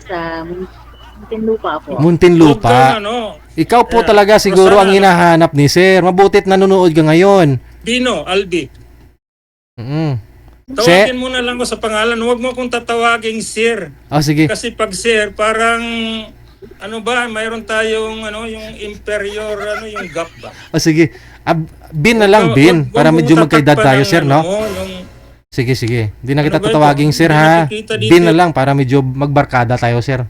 sa Muntinlupa po. Huwag kang Muntinlupa. ano. Ikaw po talaga siguro ang Rosana, hinahanap ni sir. Mabutit nanonood ka ngayon. Dino, Albi. Mm. Tawagin mo na lang ko sa pangalan. Huwag mo akong tatawaging sir. Oh, sige. Kasi pag sir, parang ano ba, mayroon tayong ano, yung inferior, ano, yung gap ba? Oh, sige. Bin na lang, Bin. Huwag Para mo medyo magkaedad tatakpan tayo, ng sir, ano no? mo, yung, Sige, sige. Hindi na kita Ano ba ito? tatawaging sir, Hindi ha? nakikita dito. Bin na lang para medyo magbarkada tayo, sir.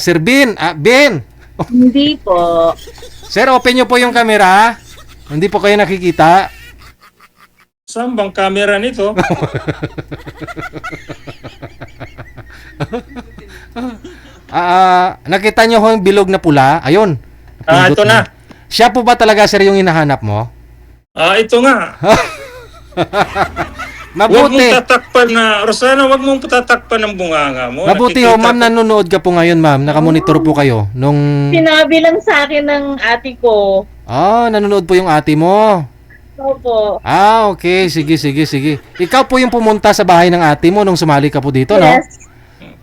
Sir Bin! Bin! Hindi po. Sir, open nyo po yung camera. Hindi po kayo nakikita. saan bang camera nito? Nakita nyo ho yung bilog na pula? Ayun. Napindot Ito mo. na. Siya po ba talaga, sir, yung hinahanap mo? Ito nga. Huwag mong Mabuti. tatakpan na, Rosana, huwag mong tatakpan ng bunganga mo. Mabuti ho, Nakikita ma'am, ko- nanonood ka po ngayon, ma'am. Nakamonitor po kayo. Nung... Sinabi lang sa akin ng ate ko. nanonood po yung ate mo. Opo. Okay. Sige, sige, sige. Ikaw po yung pumunta sa bahay ng ate mo nung sumali ka po dito, no? Yes.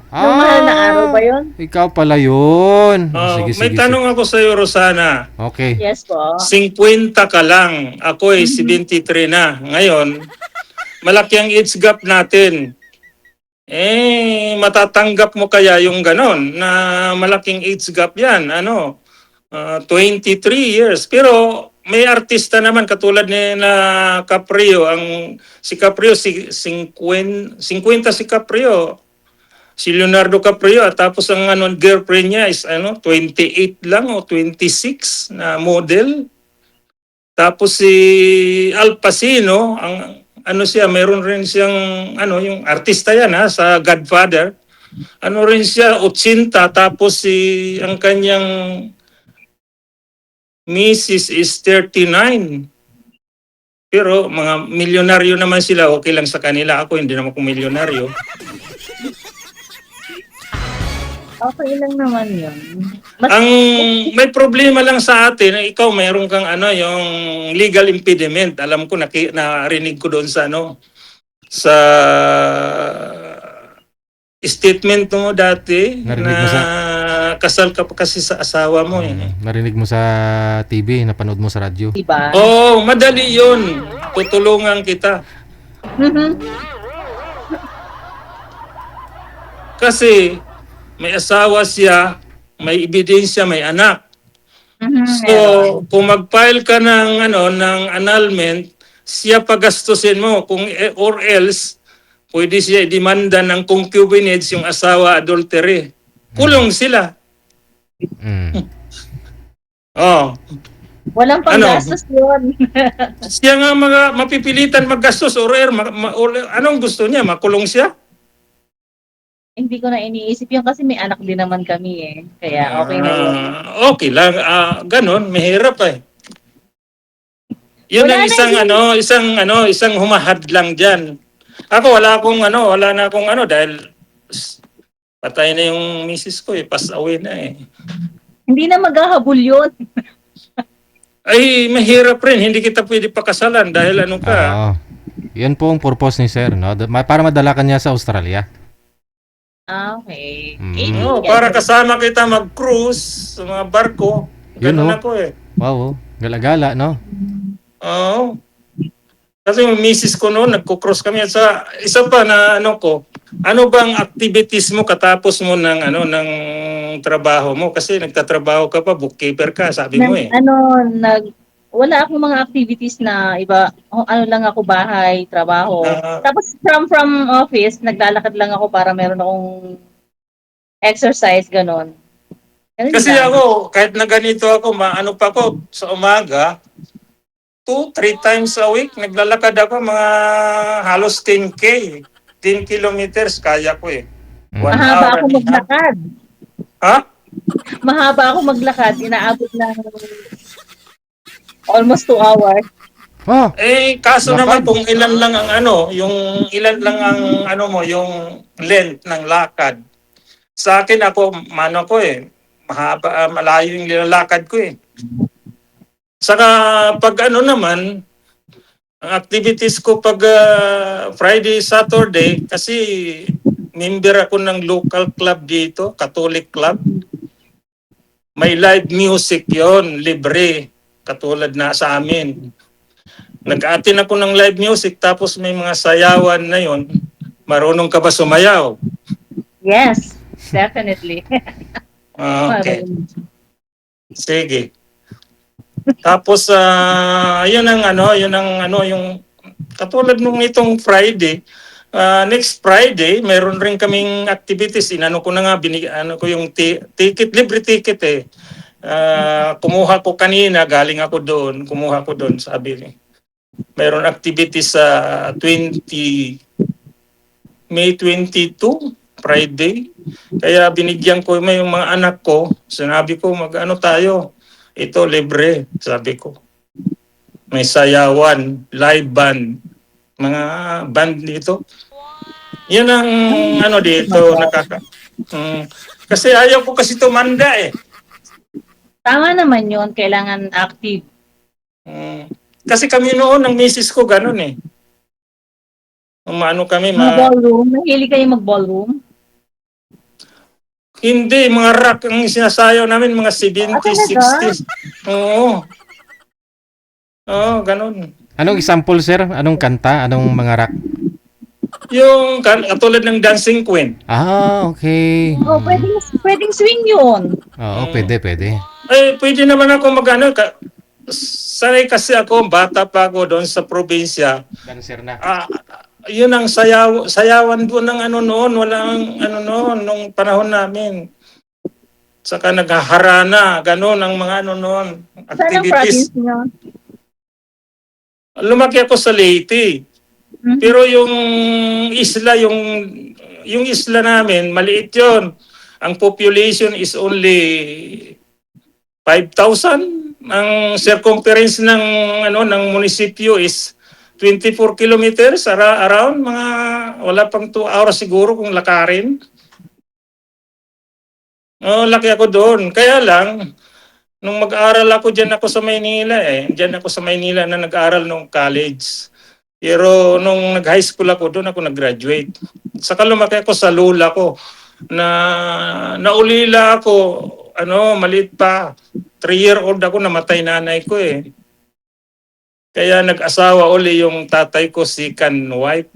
Nung mahal na araw ba yun? Ikaw pala yun. Sige, may sige, tanong ako sa iyo, Rosana. sige. Okay. Yes po. 50 ka lang. Ako ay 73 na. Ngayon, malaki ang age gap natin. Matatanggap mo kaya yung ganon na malaking age gap yan. 23 years. Pero may artista naman katulad ni na Caprio. Si Caprio, 50 si Caprio. Si Leonardo Caprio at tapos ang girlfriend niya is 28 lang o 26 na model. Tapos si Al Pacino, mayroon rin siyang yung artista yan sa Godfather. Rin siya 80 tapos ang kanyang Mrs. is 39. Pero mga milyonaryo naman sila, okay lang sa kanila. Ako hindi naman ako milyonaryo. Okay lang naman yun. May problema lang sa atin, ikaw mayroon kang yung legal impediment. Alam ko narinig ko doon sa sa statement mo dati Narinig na mo kasal ka pa kasi sa asawa mo Narinig mo sa TV, napanood mo sa radyo. Diba? Madali 'yun. Tutulungan kita. Kasi may asawa siya, may ebidensya, may anak. So, kung mag-file ka ng annulment, siya pagastusin mo or else pwede siya i-demanda ng concubinage yung asawa adultery. Kulong sila. Walang panggastos yun. Siya nga mapipilitan maggastos or anong gusto niya? Makulong siya? Hindi ko na iniisip yun kasi may anak din naman kami eh. Kaya okay na yun. Okay lang. Ganon, mahirap eh. Yun Wala ang na isang humahad lang dyan. Ako wala na akong dahil patay na yung misis ko pass away na eh. Hindi na maghahabol yun. Ay, mahirap rin. Hindi kita pwede pakasalan dahil ka. Yan po ang purpose ni sir, no? Para madala ka niya sa Australia. Okay. Para kasama kita mag-cruise sa mga barko. Ganun ako eh. Wow, gala-gala, no? Oo. Kasi yung misis ko noon, nagko-cross kami. At sa isa pa na ano bang activities mo katapos mo ng trabaho mo? Kasi nagtatrabaho ka pa, bookkeeper ka, sabi mo eh. Wala akong mga activities na iba, lang ako bahay, trabaho. Tapos from office, naglalakad lang ako para meron akong exercise, ganon. Kasi ako, kahit na ganito ako, pa ako sa umaga, 2-3 times a week, naglalakad ako mga halos 10K. 10 kilometers, kaya ko eh. Mahaba ako maglakad. Ha? Mahaba ako maglakad, inaabot ng almost 2 hours. Kaso naman kung ilan lang ang yung ilan lang ang yung length ng lakad. Sa akin ako, mahaba, malayo yung nilalakad ko eh. Saka pag naman, ang activities ko pag Friday, Saturday, kasi member ako ng local club dito, Catholic Club. May live music yon, libre, katulad na sa amin. Nag-attend ako ng live music tapos may mga sayawan na yon. Marunong ka ba sumayaw? Yes, definitely. Okay, sige. Tapos yun ang yung katulad nung itong Friday. Next Friday, meron rin kaming activities. Inano ko na nga, ano ko yung ticket, libre ticket eh. Kumuha ko kanina, galing ako doon, kumuha ko doon, sabi niya. Meron activities sa May 22, Friday. Kaya binigyan ko yung mga anak ko, sinabi ko, mag-ano tayo, ito libre, sabi ko. May sayawan, live band, mga band dito. Yan ang ano dito, kasi ayaw ko kasi tumanda eh. Tama naman yun, kailangan active. Kasi kami noon, ng misis ko, ganun eh. Umano kami, Mga ballroom, mahilig kayo mag-ballroom? hindi, mga rock ang sinasayaw namin, mga 70s, 60s. Oo. Oo, ganun. Anong example, sir? Anong kanta? Anong mga rock? Yung katulad ng Dancing Queen. Okay. Oh, pwedeng swing yun. Oo, pwede. Pwede naman ako mag-ano. Sanay kasi ako, bata pa ako doon sa probinsya. Dancer na. Yun ang sayawan doon ng ano noon. Walang ano noon, nung panahon namin. Saka naghaharana, gano'n ang mga ano noon. Saan ang Activities. province nyo? Lumaki ako sa Leyte. Mhm. Pero yung isla namin, maliit yon. Ang population is only 5,000. Ang circumference ng munisipyo is 24 kilometers around, mga wala pang 2 hours siguro kung lakarin. Laki ako doon. Kaya lang, nung mag-aaral ako dyan ako sa Maynila Dyan ako sa Maynila na nag-aaral nung college. Pero nung nag-high school ako, doon ako nag-graduate. Saka lumaki ako sa lula ko na naulila ako, maliit pa. 3-year-old ako, namatay nanay ko eh. Kaya nag-asawa uli yung tatay ko, second wife.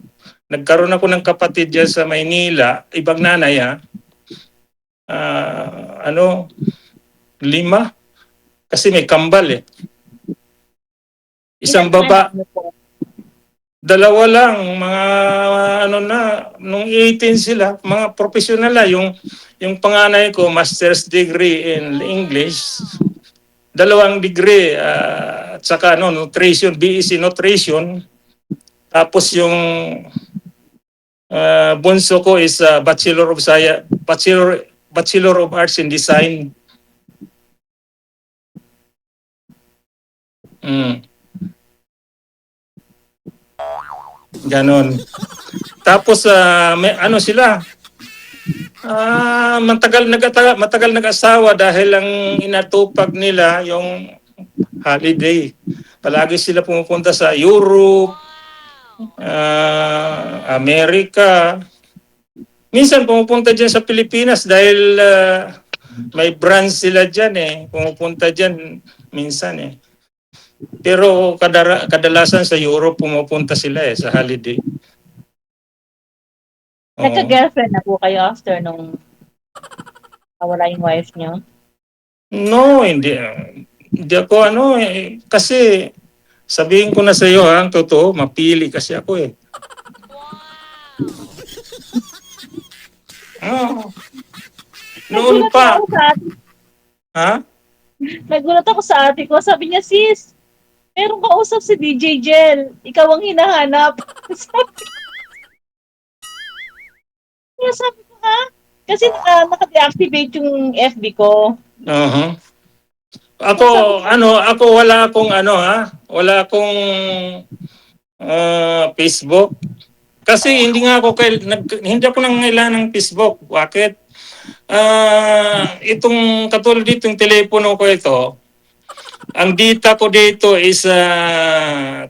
Nagkaroon ako ng kapatid dyan sa Maynila, ibang nanay ha. 5. Kasi may kambal eh. Isang baba. 2 lang, mga nung 18 sila, mga professional na. Yung panganay ko, master's degree in English, 2 degree, at saka nutrition, BSc nutrition. Tapos yung bunso ko is Bachelor of Arts in Design. Ganon. Tapos may sila. Matagal nag-asawa dahil ang inatupag nila yung holiday. Palagi sila pumupunta sa Europe, Amerika. Minsan pumupunta dyan sa Pilipinas dahil may branch sila dyan eh. Pumupunta dyan minsan eh. Pero kadalasan sa Europe pumupunta sila eh sa holiday. Nagka-girlfriend na po kayo after nung nawala yung wife nyo? No, hindi. Hindi ako kasi sabihin ko na sa iyo ang totoo, mapili kasi ako eh. Noon pa. Ha? Nagulat ako sa ate ko. Sabi niya, sis, merong kausap si DJ Jel. Ikaw ang hinahanap. Sabi ko, ha? Kasi naka-deactivate yung FB ko. Ako wala akong wala akong Facebook. Kasi hindi ako nangailangan ng Facebook. Bakit? Itong katulad dito yung telepono ko ito, ang data ko dito is 200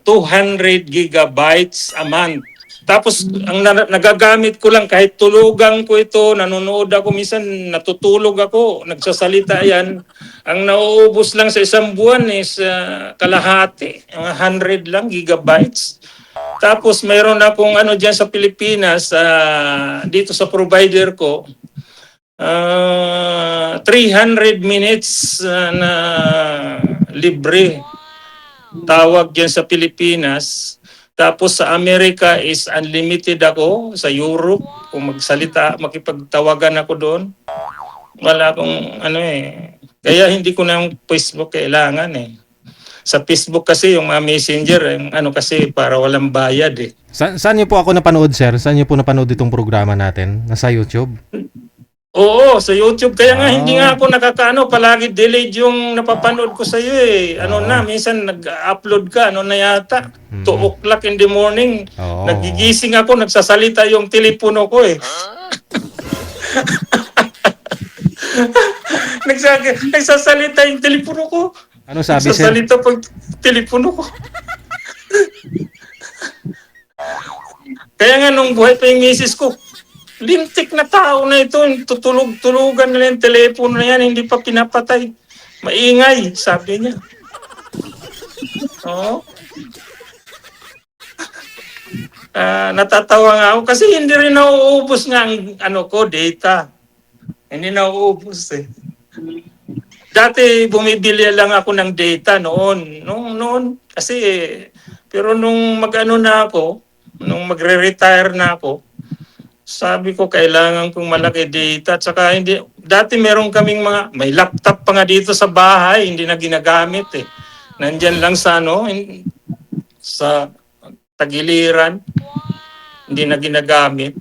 gigabytes a month. Tapos ang nagagamit ko lang kahit tulugan ko ito, nanonood ako minsan, natutulog ako, nagsasalita yan. Ang nauubos lang sa isang buwan is kalahati, 100 lang gigabytes. Tapos mayroon akong ano diyan sa Pilipinas, dito sa provider ko, 300 minutes na libre. Tawag diyan sa Pilipinas. Tapos sa Amerika is unlimited ako. Sa Europe, kung magsalita, makipagtawagan ako doon. Wala akong ano eh. Kaya hindi ko na yung Facebook kailangan eh. Sa Facebook kasi yung mga messenger, yung ano kasi para walang bayad eh. Saan niyo po ako napanood, sir? Saan niyo po napanood itong programa natin? Nasa YouTube? Oo, sa YouTube. Kaya nga hindi nga ako nakakaano, palagi delayed yung napapanood ko sa iyo eh. Ano na, minsan nag-upload ka, ano na yata, 2 o'clock in the morning. Oo. Nagigising ako, nagsasalita yung telepono ko eh. Nagsasalita yung telepono ko. Ano sabi, sir? Nagsasalita pag telepono ko. Kaya nga nung buhay pa yung misis ko, lintik na tao na ito, tutulog-tulugan na yung telepono na yan, hindi pa pinapatay. Maingay, sabi niya. Oo. Natatawa nga ako kasi hindi rin nauubos nga ang ano ko, data. Hindi nauubos eh. Dati bumibili lang ako ng data noon. Kasi, pero nung mag-ano na ako, nung magre-retire na ako, sabi ko, kailangan kong malaki data. At saka hindi, dati meron kaming may laptop pa nga dito sa bahay, hindi na ginagamit eh. Nandyan lang sa sa tagiliran, hindi na ginagamit.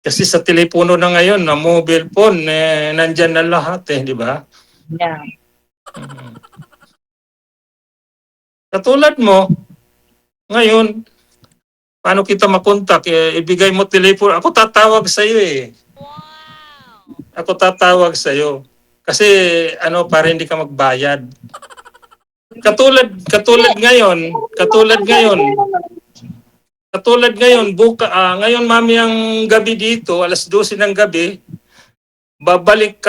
Kasi sa telepono na ngayon, na mobile phone, nandyan na lahat eh, di ba? Yeah. Katulad mo, ngayon, paano kita makontak? Ibigay mo telepono. Ako tatawag sa iyo eh. Ako tatawag sa iyo. Kasi para hindi ka magbayad. Katulad ngayon, ngayon mamayang gabi dito, alas 12 ng gabi, babalik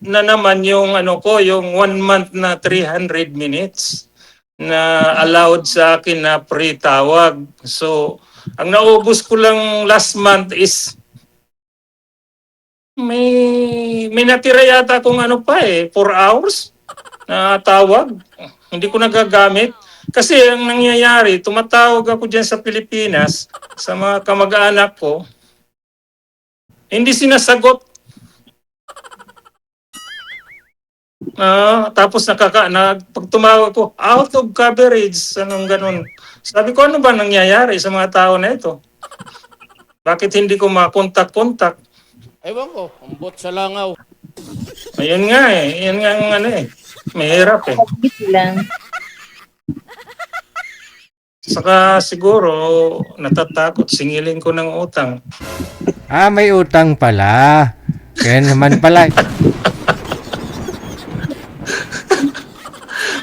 na naman yung yung 1 month na 300 minutes na allowed sa akin na free tawag. So, ang naubos ko lang last month is may natira yata kung 4 hours na tawag. Hindi ko nagagamit. Kasi ang nangyayari, tumatawag ako dyan sa Pilipinas, sa mga kamag-anak ko, hindi sinasagot. Tapos pag tumawag ko, out of coverage, ganun. Sabi ko, ano ba nangyayari sa mga tao na ito? Bakit hindi ko makontak-kontak? Ewan ko, ambot sa langaw. Ayun nga eh. Yan nga ang mahirap eh. Pag-git lang. Saka siguro, natatakot, singilin ko ng utang. May utang pala. Kaya naman pala.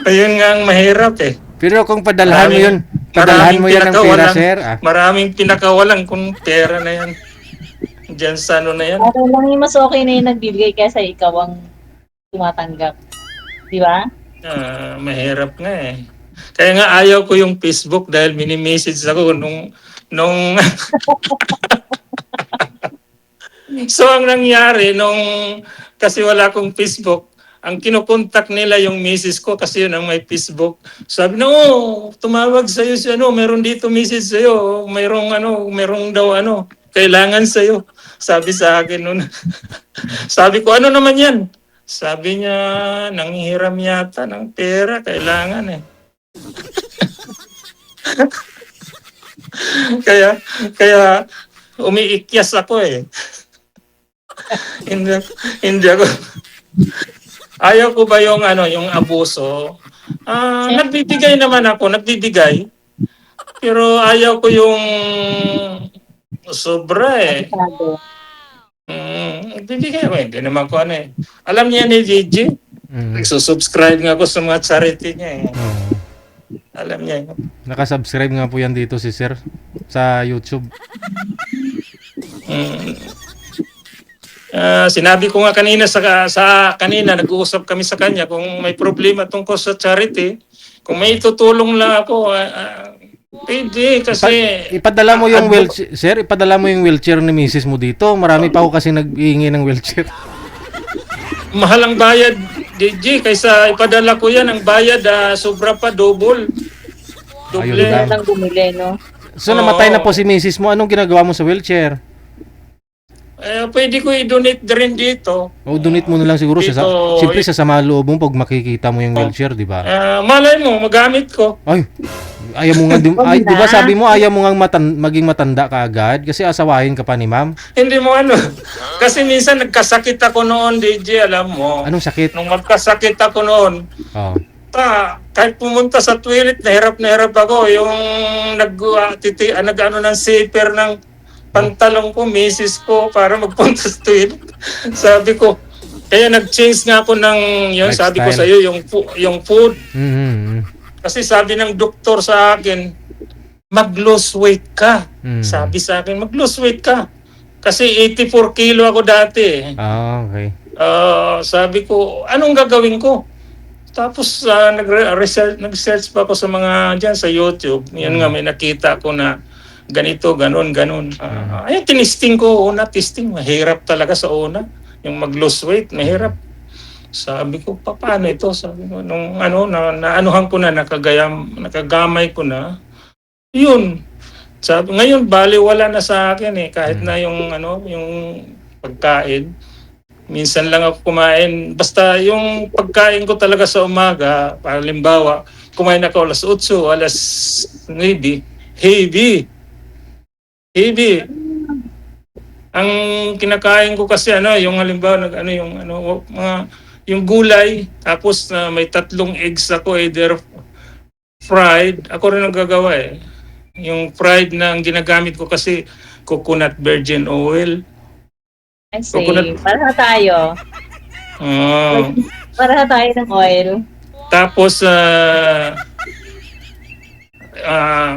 Ayun nga ang mahirap eh. Pero kung padalhan mo yan ng pera, sir. Maraming pinakawalan kung pera na yan. Diyan sa na yan. Okay lang yung mas okay na yung nagbibigay kaysa ikaw ang tumatanggap. Di ba? Mahirap nga eh. Kaya nga ayaw ko yung Facebook dahil mini-message ako nung So ang nangyari kasi wala akong Facebook, ang kinukontak nila yung misis ko kasi yun ang may Facebook. Sabi na, tumawag sa'yo si meron dito misis sa'yo, merong daw kailangan sa'yo. Sabi sa akin nun. Sabi ko, ano naman yan? Sabi niya, nanghihiram yata ng pera, kailangan eh. kaya umiikyas ako eh. hindi ako. Ayaw ko ba yung abuso? Nagbibigay naman ako, nagbibigay. Pero ayaw ko yung sobra eh. Nagbibigay ako, hindi naman ko Alam niya ni Gigi, nagsusubscribe nga ako sa mga charity niya eh. Alam niya yun. Nakasubscribe nga po yan dito si Sir sa YouTube. Sinabi ko nga kanina sa kanina, nag-uusap kami sa kanya kung may problema tungkol sa charity, kung may tutulong lang ako, pwede kasi Ipadala mo yung wheelchair, Sir, ipadala mo yung wheelchair ni Mrs. mo dito. Marami pa ako kasi nag-iingi ng wheelchair. mahal ang bayad, DJ, kaysa ipadala ko yan, ang bayad sobra pa, double. Ayun Doble. lang. Nang bumili, no? So namatay na po si Mrs. mo. Anong ginagawa mo sa wheelchair? Pwede ko i-donate din dito. O donate mo na lang siguro sa Dito, siyempre sa sama loob mo pag makikita mo yung wheelchair, di ba? Malay mo, magamit ko. Ay, ayaw mo nga di ba sabi mo ayaw mo nga maging matanda ka agad kasi asawahin ka pa ni ma'am. Hindi mo ano. Kasi minsan nagkasakit ako noon, DJ, alam mo. Anong sakit? Nung magkasakit ako noon, Oh. kahit pumunta sa toilet, na hirap ako. Yung nag-ano ng zipper ng pantalong ko, misis ko, para magpunta sa toilet. Sabi ko, kaya nag-change nga ako ng, yun, sabi ko sa Lifestyle. iyo, yung food. Mhm. Kasi sabi ng doktor sa akin, mag-lose weight ka. Sabi sa akin, mag-lose weight ka. Kasi 84 kilo ako dati. Ah, okay. Sabi ko, anong gagawin ko? Tapos nag-search pa ako sa mga dyan sa YouTube. Yan nga, may nakita ko na ganito, ganun. Ayun, tinisting ko una, mahirap talaga sa una. Yung mag-lose weight, mahirap. Sabi ko, paano ito? Sabi ko, nung naanuhan ko na, nakagamay ko na, yun. Sabi, ngayon, baliwala na sa akin kahit na yung pagkain. Minsan lang ako kumain. Basta yung pagkain ko talaga sa umaga, halimbawa, kumain ako alas 8, alas 9, heavy. Ang kinakain ko kasi yung halimbawa yung gulay, tapos may 3 eggs ako, either fried, ako rin naggagawa Yung fried na ang ginagamit ko kasi coconut virgin oil. I say, Coconut. para tayo. Para tayo ng oil. Tapos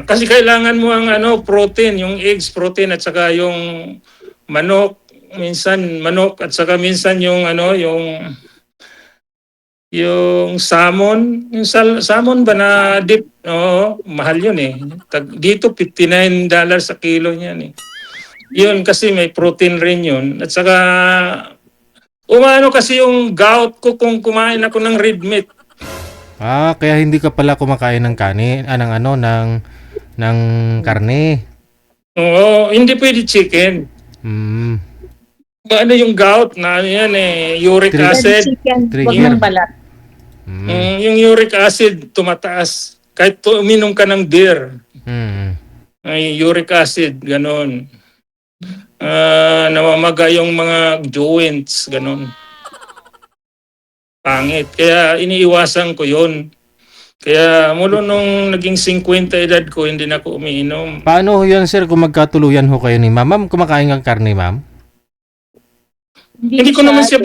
kasi kailangan mo ang protein, yung eggs protein at saka yung manok, minsan manok at saka minsan yung yung salmon, salmon ba na dip, mahal yun dito $59 sa kilo niyan Yun kasi may protein rin yun. At saka umano kasi yung gout ko kung kumain ako ng red meat. Ah, kaya hindi ka pala kumakain ng kanin, ng karne. Oo, hindi pwede chicken. Mm. Yung gout na yan uric Trigger. acid. Chicken, wag Trigger. mong balat. Yung uric acid tumataas. Kahit uminom ka ng beer, ay uric acid, ganon. Namamaga yung mga joints, ganon. Pangit. Kaya iniiwasan ko yun. Kaya mula nung naging 50 edad ko, hindi na ako umiinom. Paano ho yun, sir, kung magkatuluyan ho kayo ni ma'am? Ma'am, kumakain ng karne, ma'am? Hindi ko naman siya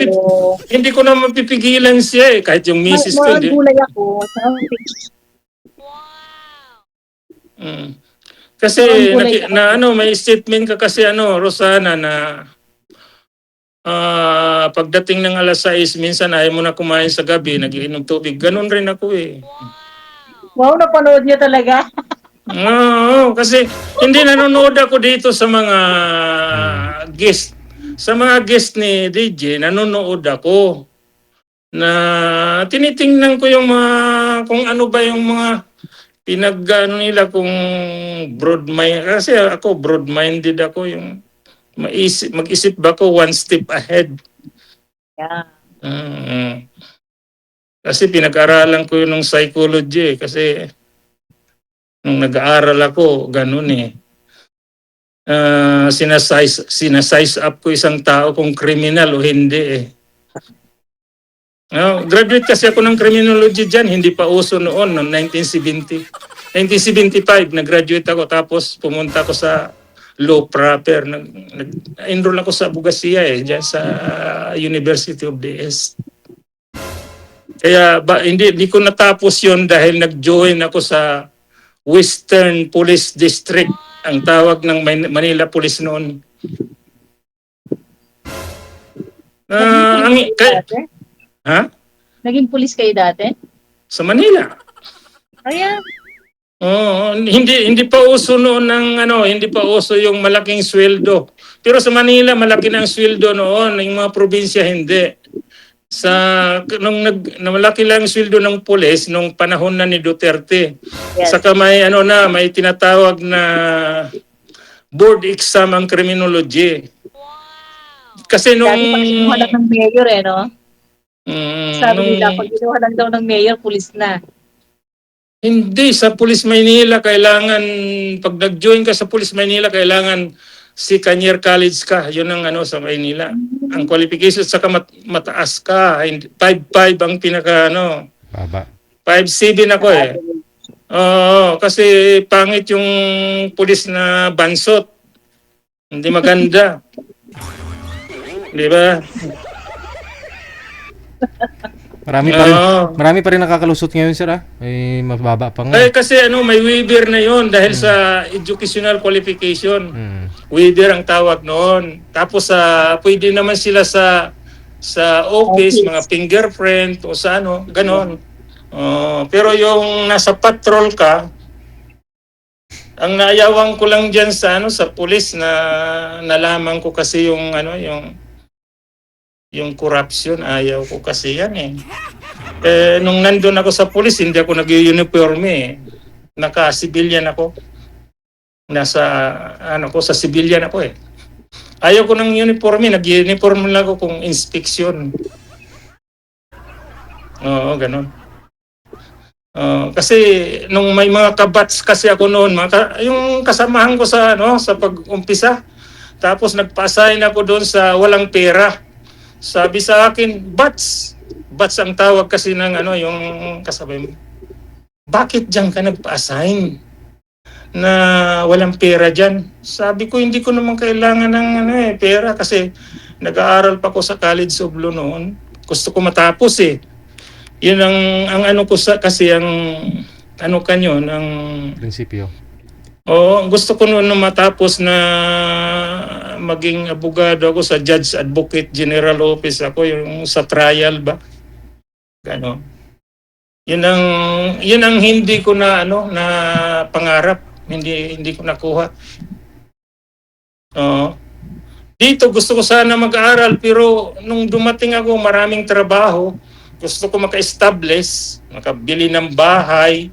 hindi ko naman pipigilan siya kahit yung misis ko. Mga gulay ako. Kasi may statement ka kasi Rosana na pagdating ng alas 6 minsan ayaw mo na kumain sa gabi, nagiinom tubig. Ganon rin ako Wow, napanood niyo talaga. Oo, kasi hindi nanonood ako dito sa mga guest. Sa mga guest ni DJ, nanonood ako na tinitingnan ko yung kung ano ba yung mga nila kung broad-minded. Kasi ako broad-minded ako, yung mag-isip ba ko one step ahead. Yeah. Kasi pinag-aralan ko yun ng psychology kasi nung nag-aaral ako, ganun sinasize up ko isang tao kung criminal o hindi graduate kasi ako ng criminology dyan, hindi pa uso noon, noong 1975, nag-graduate ako tapos pumunta ako sa law proper. Nag-enroll ako sa abogasiya dyan sa University of the East. Kaya hindi ko natapos 'yon dahil nag-join ako sa Western Police District, ang tawag ng Manila Police noon. Naging pulis kayo dati? Ha? Naging pulis kayo dati? Sa Manila. Kaya, Oo, hindi pa uso noon hindi pa uso yung malaking sweldo. Pero sa Manila malaki na ang sweldo noon, yung mga probinsya hindi. Na malaki lang ang sweldo ng pulis nung panahon na ni Duterte. yes. Saka may tinatawag na board exam ang criminology. Kasi nung Dati pag kinuha lang ng mayor no? Sabi nung- nila, pag kinuha lang daw ng mayor, pulis na. Hindi, sa Police Maynila kailangan, pag nag-join ka sa Police Maynila, kailangan second year college ka. Yun ang sa Maynila. Ang qualification, saka mataas ka. 5.5 ang pinaka Baba. 5.7 ako eh. Oo, kasi pangit yung pulis na bansot. Hindi maganda. Di ba? Marami pa rin nakakalusot ngayon, sir, ah. Ay, mababa pa nga. Kasi may waiver na yon dahil sa educational qualification. Hmm. Waiver ang tawag noon. Tapos pwede naman sila sa office, mga fingerprint o sa ganon. Pero yung nasa patrol ka, ang naayawan ko lang diyan sa pulis na nalaman ko kasi yung corruption, ayaw ko kasi yan eh. Nung nandun ako sa pulis, hindi ako nag-uniforme eh. Naka-civilian ako. Sa civilian ako eh. Ayaw ko ng uniforme, nag-uniforme lang ako kung inspeksyon. Oo, ganun. Kasi nung may mga kabats kasi ako noon, yung kasamahan ko sa pag-umpisa, tapos nagpa-assign ako doon sa walang pera. Sabi sa akin, bats ang tawag kasi ng yung kasabay mo. Bakit diyan ka nagpa-assign na walang pera diyan? Sabi ko, hindi ko naman kailangan ng pera kasi nag-aaral pa ko sa College of Law noon. Gusto ko matapos eh. Yun ang ko kasi ang kanyo ng Prinsipyo. Oo, gusto ko noon matapos na maging abogado ako sa Judge Advocate General Office ako, yung sa trial ba? Gano. Yun ang hindi ko na na pangarap, hindi ko nakuha. Dito gusto ko sana mag-aaral pero nung dumating ako maraming trabaho, gusto ko maka-establish, makabili ng bahay.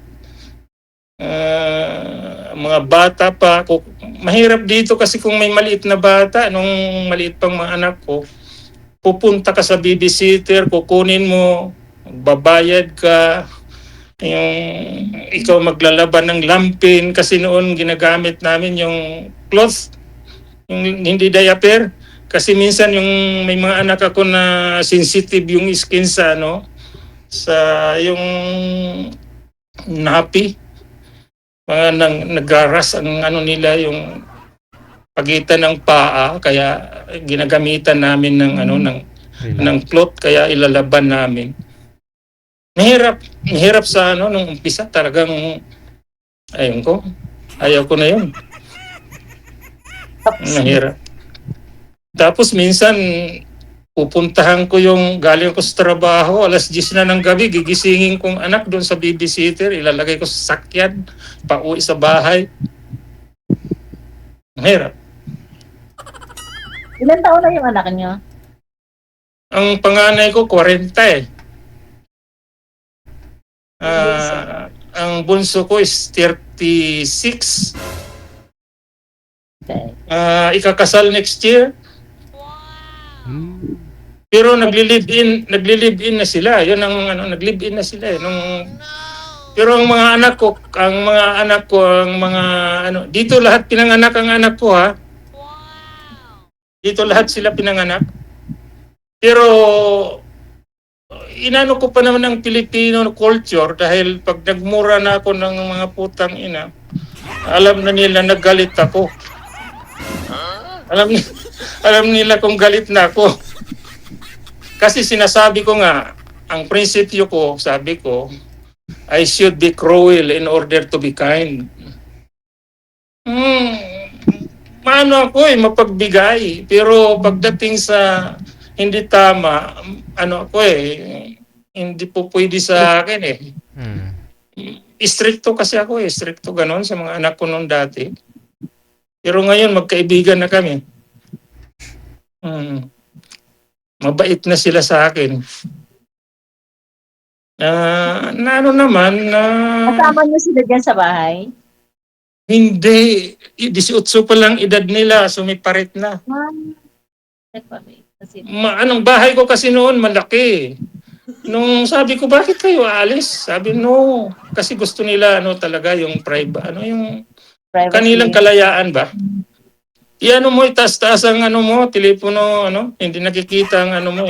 Mga bata pa ako, mahirap dito kasi kung may maliit na bata, nung maliit pang mga anak ko, pupunta ka sa babysitter, kukunin mo, babayad ka, yung ikaw maglalaban ng lampin kasi noon ginagamit namin yung cloth, yung hindi diaper, kasi minsan yung may mga anak ako na sensitive yung skin sa sa yung nappy. Naggaras ang nila yung pagitan ng paa, kaya ginagamitan namin ng cloth, kaya ilalaban namin. Mahirap sa nung umpisa, talagang ayaw ko na yun. Mahirap. Tapos minsan pupuntahan ko yung galing ko sa trabaho, 10:00 na ng gabi, gigisingin kong anak doon sa babysitter, ilalagay ko sa sakyan, pauwi sa bahay. Mahirap. Ilan taon na yung anak niyo? Ang panganay ko, 40 eh. Ang bunso ko is 36. Okay. Ikakasal next year. Pero nagli-live-in na sila. Yun ang nag-live-in na sila eh. Pero ang mga anak ko, dito lahat pinanganak ang anak ko ha. Dito lahat sila pinanganak. Pero inano ko pa naman ng Filipino culture dahil pag nagmura na ako ng mga putang ina, alam na nila naggalit ako. Alam nila kung galit na ako. Kasi sinasabi ko nga, ang prinsipyo ko, sabi ko, I should be cruel in order to be kind. Hmm, maano ako mapagbigay. Pero pagdating sa hindi tama, ano ako hindi po pwede sa akin eh. Hmm. Stricto kasi ako stricto ganon sa mga anak ko noon dati. Pero ngayon magkaibigan na kami. Mabait na sila sa akin. Na ano naman, Kasama niyo sila dyan sa bahay? hindi, 18 pa lang edad nila, sumiparit na. Kasi Anong bahay ko kasi noon, malaki. Nung sabi ko, bakit kayo aalis? Sabi, no. Kasi gusto nila, talaga, yung private, yung kanilang privacy. kalayaan ba? Iano mo, itaas-taas ang mo, telepono, hindi nakikita ang mo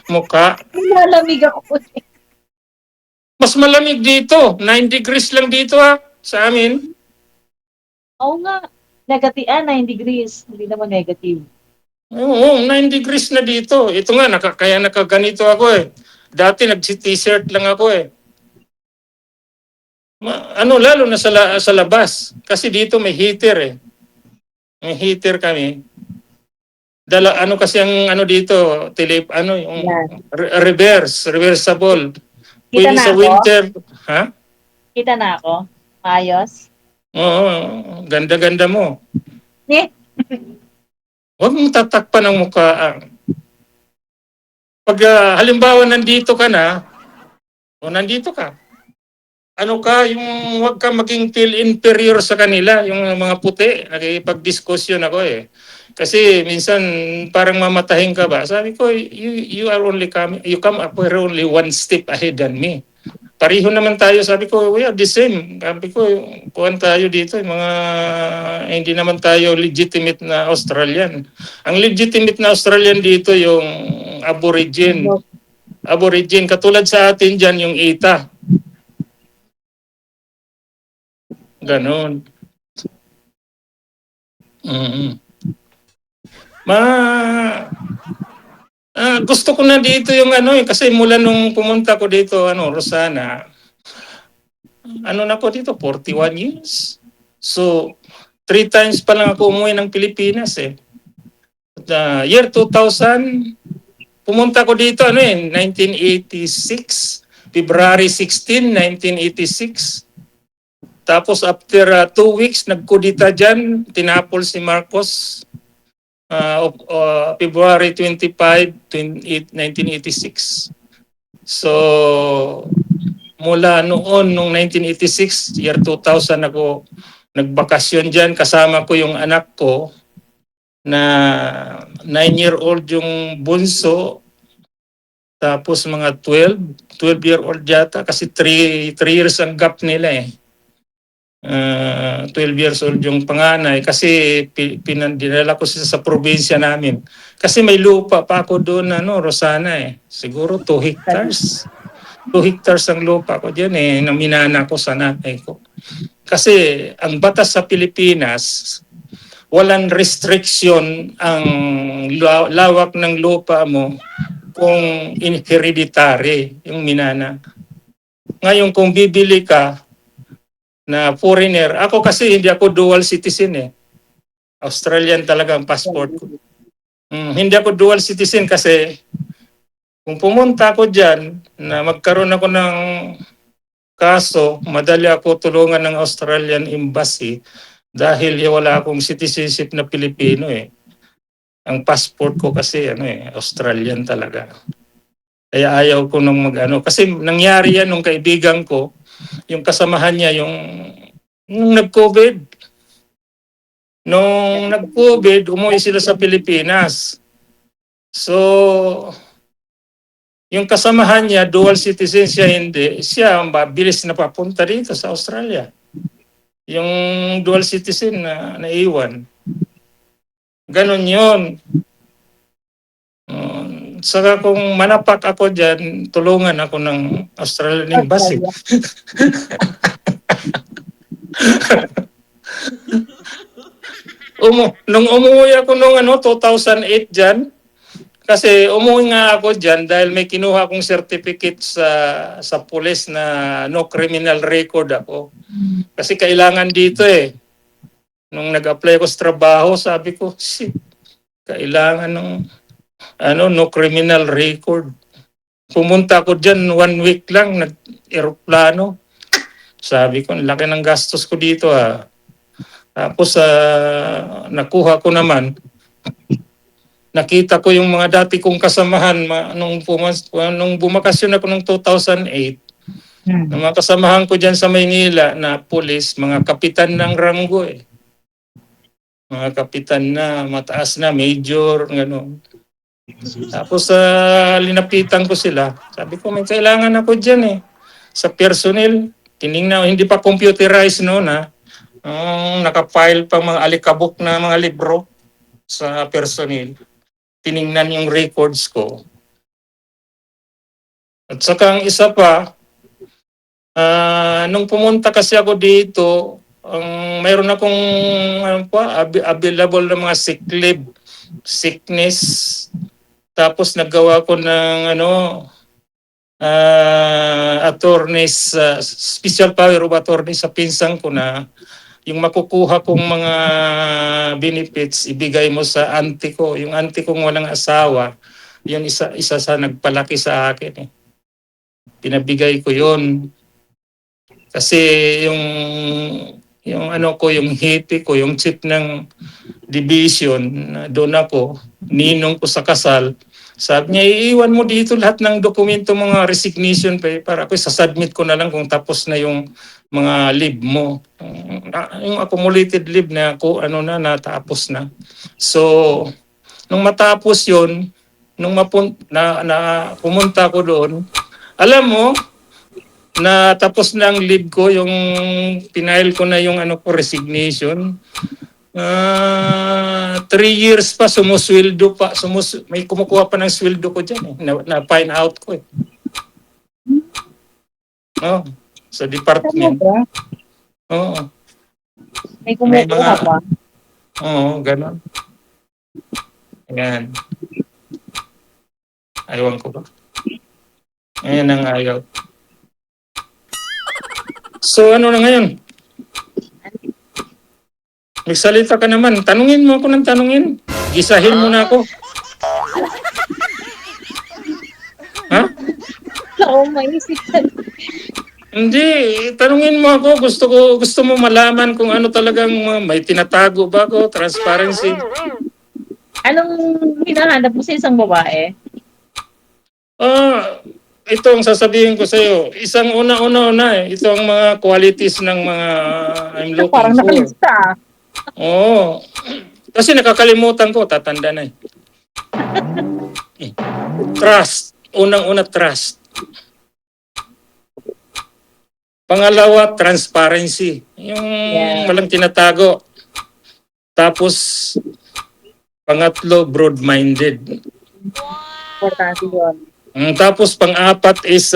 mukha. Nilalamig ako. Mas malamig dito, 9 degrees lang dito sa amin. Oo nga. Negative, 9 degrees. Hindi naman negative. Oo, 9 degrees na dito. Ito nga, kaya nakaganito ako Dati nag-t-shirt lang ako lalo na sa labas. Kasi dito may heater May heater kami. Kasi ang dito, yung Yan. reversible. Kita Pwede na sa ako? winter. Ha? Kita na ako? Ayos? Oo, ganda-ganda mo. Eh, Huwag mong tatakpan ang mukha. Pag halimbawa nandito ka na, o nandito ka, huwag ka maging feel inferior sa kanila, yung mga puti, nakikipag-discussion ako Kasi minsan parang mamatahin ka ba? Sabi ko, you come up, we're only one step ahead than me. Pareho naman tayo, sabi ko, we are the same. Sabi ko, kuhan tayo dito, yung mga hindi naman tayo legitimate na Australian. Ang legitimate na Australian dito yung aborigine. Aborigine, katulad sa atin dyan yung Ita. Ganon. Gusto ko na dito yung kasi mula nung pumunta ko dito, Rosana, na ko dito, 41 years. So, 3 times pa lang ako umuwi ng Pilipinas year 2000, pumunta ko dito 1986, February 16, 1986. Tapos after 2 weeks, nagkudita dyan, tinapol si Marcos. February 25, 1986. So, mula noon, nung 1986, year 2000 ako nagbakasyon dyan. Kasama ko yung anak ko na 9-year-old yung bunso. Tapos mga 12-year-old yata kasi 3 years ang gap nila 12 years old yung panganay kasi dinala ko sa probinsya namin. Kasi may lupa pa ako doon, Rosana Siguro 2 hectares. 2 hectares ang lupa ko diyan na minana ko sa nanay ko. Kasi ang batas sa Pilipinas, walang restriction ang lawak ng lupa mo kung hereditary yung minana. Ngayon kung bibili ka na foreigner. Ako kasi hindi ako dual citizen Australian talaga ang passport ko. Hindi ako dual citizen kasi kung pumunta ako dyan na magkaroon ako ng kaso, madali ako tulungan ng Australian Embassy dahil wala akong citizenship na Pilipino Ang passport ko kasi Australian talaga. Kaya ayaw ko nung kasi nangyari yan nung kaibigan ko, yung kasamahan niya nung nag-COVID. Nung nag-COVID, umuwi sila sa Pilipinas. So, yung kasamahan niya, dual citizen siya, hindi. Siya, mabilis na papunta dito sa Australia. Yung dual citizen na naiwan. Ganon yun. Saka kung manapak ako dyan, tulungan ako ng Australian Embassy. Nung umuwi ako nung 2008 dyan, Kasi umuwi nga ako dyan dahil may kinuha akong certificate sa pulis na no criminal record ako. Kasi kailangan dito eh. Nung nag-apply ko sa trabaho, sabi ko, shit, kailangan ng no criminal record. Pumunta ako dyan 1 week lang, nag-aeroplano. Sabi ko, ang laki ng gastos ko dito ah. Tapos nakuha ko naman, nakita ko yung mga dati kong kasamahan nung bumakasyon ako noong 2008. Yung mga kasamahan ko dyan sa Maynila na pulis, mga kapitan ng ranggo eh. Mga kapitan na, mataas na, major, gano'n. Tapos linapitan ko sila. Sabi ko, may kailangan ako dyan eh. Sa personnel, tinignan, hindi pa computerized noon ha. Nakafile pa mga alikabok na mga libro sa personnel. Tiningnan yung records ko. At saka ang isa pa, nung pumunta kasi ako dito, mayroon akong available na mga sick leave, sickness. Tapos naggawa ko ng attorneys, special power of attorney sa pinsan ko na yung makukuha kong mga benefits, ibigay mo sa auntie ko. Yung auntie kong walang asawa, yun isa sa nagpalaki sa akin eh. Pinabigay ko yun. Kasi yung yung hippie ko, yung chief ng division, doon ako, ninong ko sa kasal, sabi niya, iiwan mo dito lahat ng dokumento, mga resignation para ako sasubmit ko na lang kung tapos na yung mga leave mo. Yung accumulated leave na ako, natapos na. So, nung matapos yun, nung pumunta ko doon, alam mo, na tapos na ang leave ko, yung pinail ko na yung resignation. 3 years pa, sumusweldo pa. May kumukuha pa ng sweldo ko dyan eh. Na-find out ko eh. Sa department. Oo. May kumukuha pa. Oo, gano'n. Ayan. Ayawan ko ba? Ayan ang ayaw. So ano na ngayon? Magsalita ka naman. Tanungin mo ako ng tanungin. Gisahin mo na ako. Ha? Oo, maisip ka. Hindi. Tanungin mo ako. Gusto mo malaman kung ano talagang may tinatago ba ako? Transparency. Anong hinahanap mo sa isang babae? Ito ang sasabihin ko sa iyo. Isang una eh. Ito ang mga qualities ng mga I'm looking Parang for. nakalista. Oo. Kasi nakakalimutan ko, tatanda na eh. Trust. Unang-una, trust. Pangalawa, transparency. Yung walang tinatago. Tapos, pangatlo, broad-minded. Importante yun. Tapos, pang-apat is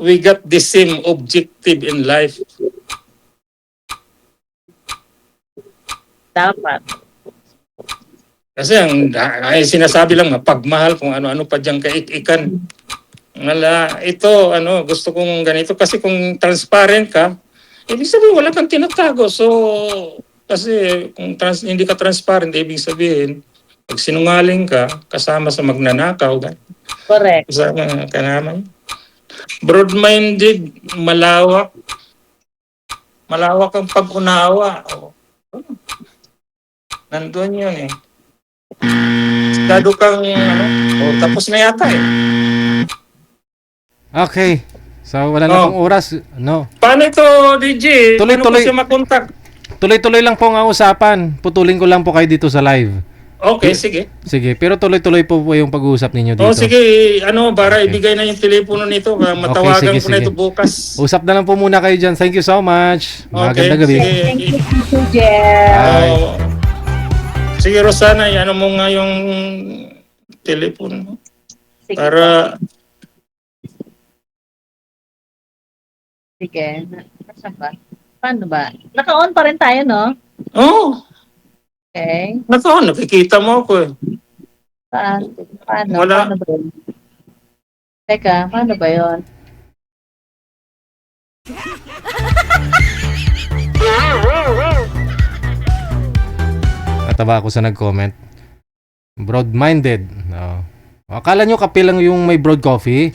we got the same objective in life. Dapat. Kasi ay sinasabi lang pagmahal kung ano-ano pa diyang kaikikan. Ito, gusto kong ganito kasi kung transparent ka, ibig sabihin wala kang tinatago. So, kasi kung hindi ka transparent, ibig sabihin, pag sinungaling ka, kasama sa magnanakaw, Correct. kasama ka naman. Broad-minded, malawak ang pag-unawa. Nandun yun eh. Masyado kang tapos na yata eh. Okay. So, wala na pong oras. No. Paano ito, DJ? Paano ko siya makontak? Tuloy-tuloy lang po ang usapan. Putulin ko lang po kayo dito sa live. Okay, sige. Sige, pero tuloy-tuloy po yung pag-uusap ninyo dito. Sige, para ibigay na yung telepono nito. Matawagan ko na ito bukas. Usap na lang po muna kayo dyan. Thank you so much. Magandang gabi. Sige. Thank you, Tito Jel. Sige, Rosana, mo nga yung telepono mo. Sige. Sige. Saan ba? Paano ba? Naka-on pa rin tayo, no? Oo. Okay. Nakikita mo ako eh. Saan? Paano? Wala. Paano ba yun? Teka, paano ba yun? Nataba ako sa nag-comment. Broad-minded. No. Akala nyo kape lang yung may broad coffee?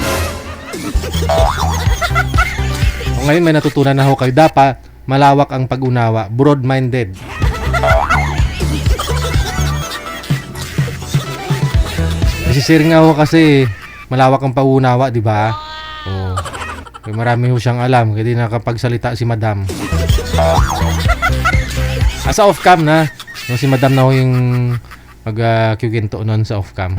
O ngayon may natutunan na ho kayo. Dapat malawak ang pag-unawa. Broad-minded. Isisir nga ho kasi malawak ang pag-unawa, di ba? Oh. May marami ho siyang alam. Kaya di nakapagsalita si Madam. Sa off-cam na. No, si Madam na ho yung mag-kukinto nun sa off-cam.